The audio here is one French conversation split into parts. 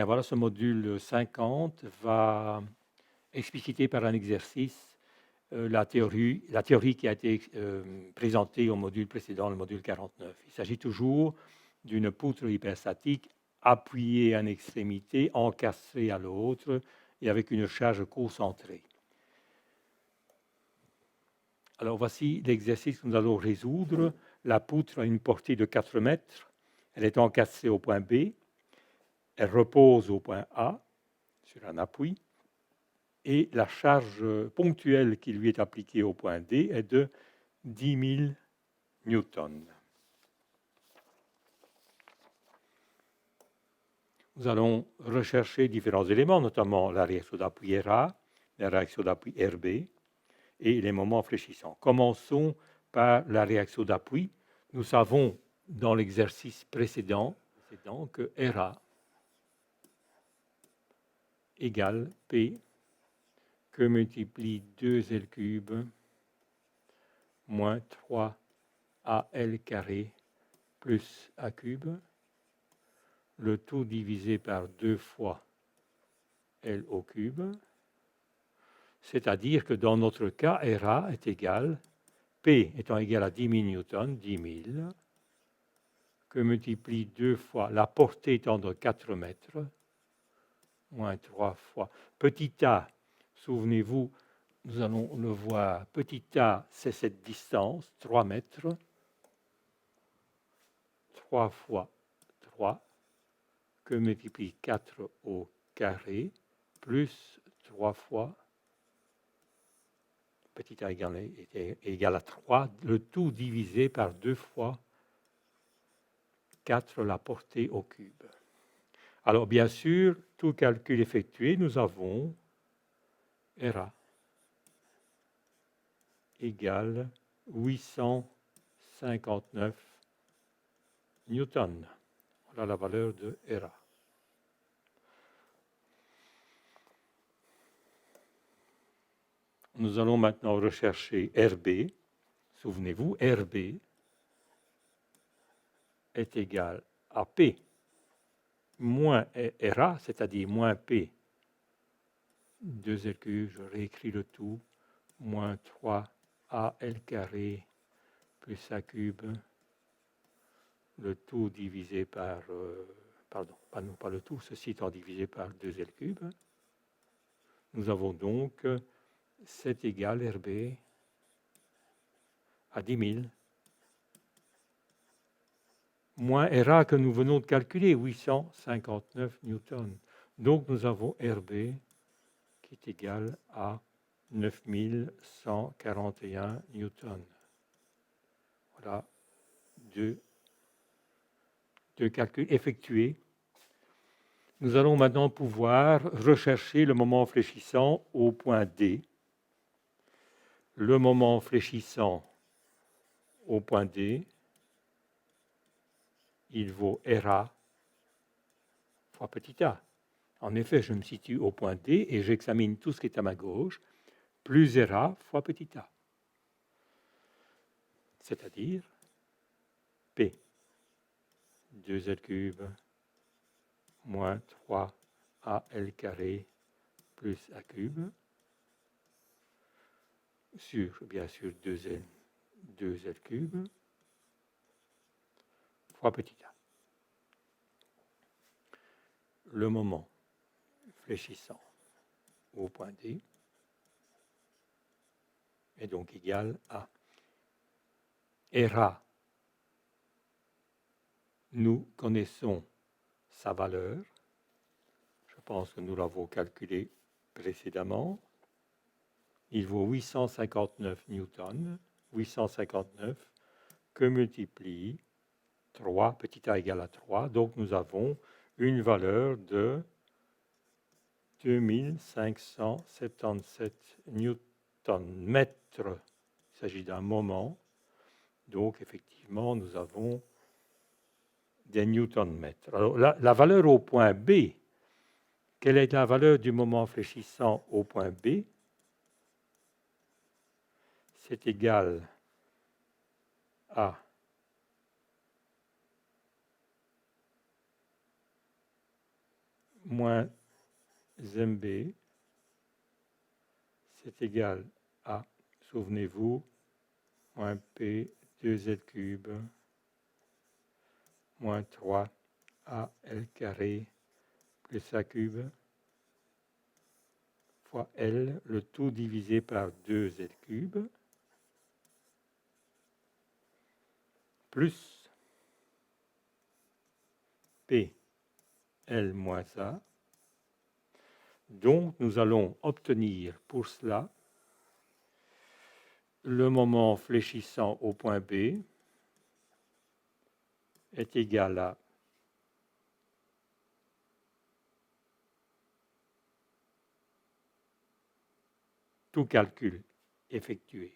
bien voilà, ce module 50 va expliciter par un exercice la théorie qui a été présentée au module précédent, le module 49. Il s'agit toujours d'une poutre hyperstatique appuyée à une extrémité, encastrée à l'autre et avec une charge concentrée. Alors voici l'exercice que nous allons résoudre. La poutre a une portée de 4 mètres. Elle est encastrée au point B. Elle repose au point A sur un appui. Et la charge ponctuelle qui lui est appliquée au point D est de 10 000 newtons. Nous allons rechercher différents éléments, notamment la réaction d'appui RA, la réaction d'appui RB et les moments fléchissants. Commençons par la réaction d'appui. Nous savons dans l'exercice précédent que RA égale P que multiplie 2L cube moins 3AL carré plus A cube, le tout divisé par 2 fois L au cube, c'est-à-dire que dans notre cas, RA est égal, P étant égal à 10 000 newtons, 10 000, que multiplie 2 fois la portée étant de 4 mètres, moins 3 fois petit a, souvenez-vous, nous allons le voir, petit a, c'est cette distance, 3 mètres, 3 fois 3, que multiplie 4 au carré, plus 3 fois petit a égal à 3, le tout divisé par 2 fois 4 la portée au cube. Alors bien sûr, tout calcul effectué, nous avons RA égale 859 newtons. Voilà la valeur de RA. Nous allons maintenant rechercher RB. Souvenez-vous, RB est égal à P moins RA, c'est-à-dire moins P, 2L, je réécris le tout, moins 3AL carré plus A cube, le tout divisé par, pardon, pas le tout, ceci étant divisé par 2L cube. Nous avons donc 7 égale RB à 10 000, moins RA que nous venons de calculer, 859 newtons. Donc nous avons RB qui est égal à 9141 newtons. Voilà deux calculs effectués. Nous allons maintenant pouvoir rechercher le moment fléchissant au point D. Le moment fléchissant au point D, il vaut RA fois petit a. En effet, je me situe au point D et j'examine tout ce qui est à ma gauche, plus RA fois petit a. C'est-à-dire P, 2L cube, moins 3AL carré, plus A cube, sur, bien sûr, 2L cube, fois petit a. Le moment fléchissant au point D est donc égal à RA. Nous connaissons sa valeur. Je pense que nous l'avons calculé précédemment. Il vaut 859 newtons. 859 que multiplie 3, petit a égale à 3. Donc nous avons une valeur de 2577 newton-mètres. Il s'agit d'un moment. Donc effectivement, nous avons des newton-mètres. Alors la valeur au point B, quelle est la valeur du moment fléchissant au point B? C'est égal à moins mb, c'est égal à, souvenez-vous, moins p 2z cube moins 3 al carré plus a cube fois L, le tout divisé par 2Z cube, plus P, L moins A. Donc, nous allons obtenir pour cela le moment fléchissant au point B est égal à tout calcul effectué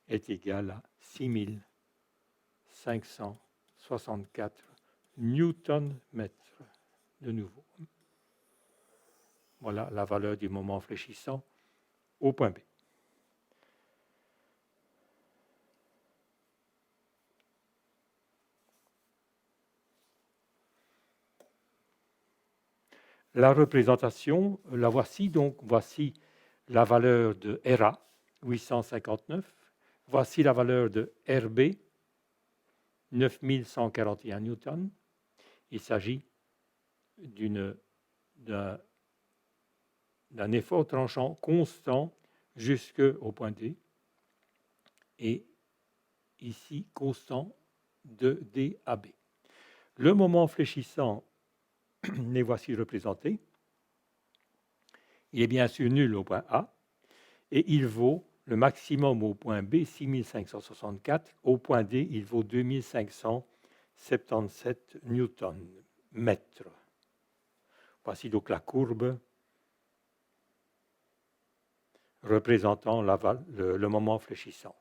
est égal à 6564 newton-mètres de nouveau. Voilà la valeur du moment fléchissant au point B. La représentation, la voici. Donc, voici la valeur de RA, 859. Voici la valeur de RB, 9141 newtons. Il s'agit d'un effort tranchant constant jusqu'au point D. Et ici, constant de DAB. Le moment fléchissant, les voici représentés. Il est bien sûr nul au point A et il vaut le maximum au point B, 6564. Au point D, il vaut 2577 newton-mètres. Voici donc la courbe représentant le moment fléchissant.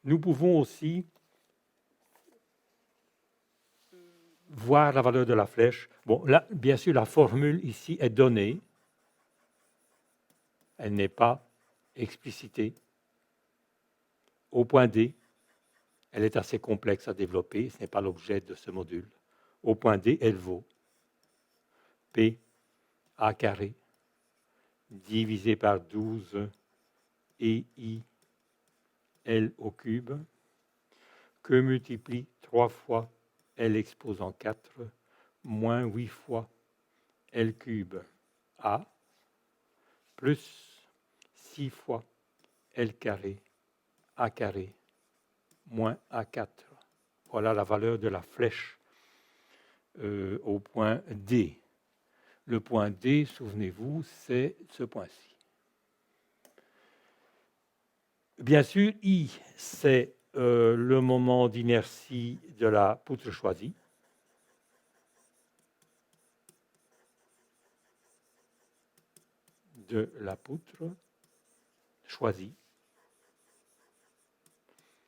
Nous pouvons aussi voir la valeur de la flèche. Bon, là, bien sûr, la formule ici est donnée. Elle n'est pas explicitée. Au point D, elle est assez complexe à développer. Ce n'est pas l'objet de ce module. Au point D, elle vaut P A carré divisé par 12 et I L au cube que multiplie 3 fois L exposant 4 moins 8 fois L cube A plus 6 fois L carré A carré moins A4. Voilà la valeur de la flèche au point D. Le point D, souvenez-vous, c'est ce point-ci. Bien sûr, I, c'est le moment d'inertie de la poutre choisie. De la poutre choisie.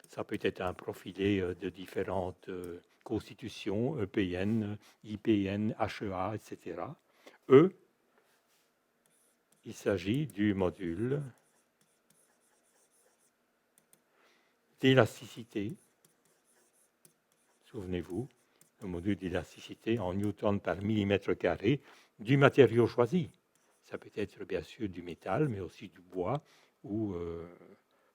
Ça peut être un profilé de différentes constitutions, EPN, IPN, HEA, etc. E, il s'agit du module d'élasticité. Souvenez-vous, le module d'élasticité en newton par millimètre carré du matériau choisi. Ça peut être bien sûr du métal, mais aussi du bois, ou,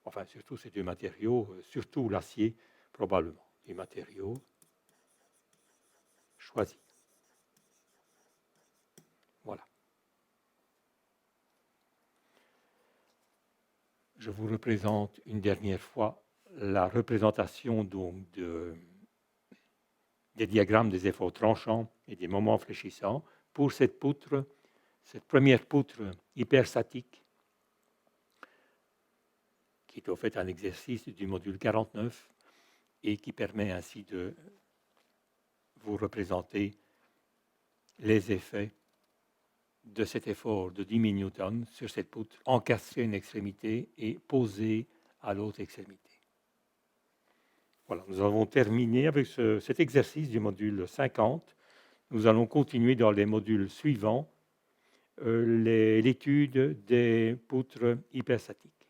enfin surtout c'est du matériau, surtout l'acier probablement, du matériau choisi. Voilà. Je vous représente une dernière fois la représentation donc des diagrammes des efforts tranchants et des moments fléchissants pour cette poutre, cette première poutre hyperstatique, qui est au fait un exercice du module 49 et qui permet ainsi de vous représenter les effets de cet effort de 10 000 newtons sur cette poutre encastrée à une extrémité et posée à l'autre extrémité. Voilà, nous avons terminé avec cet exercice du module 50. Nous allons continuer dans les modules suivants l'étude des poutres hyperstatiques.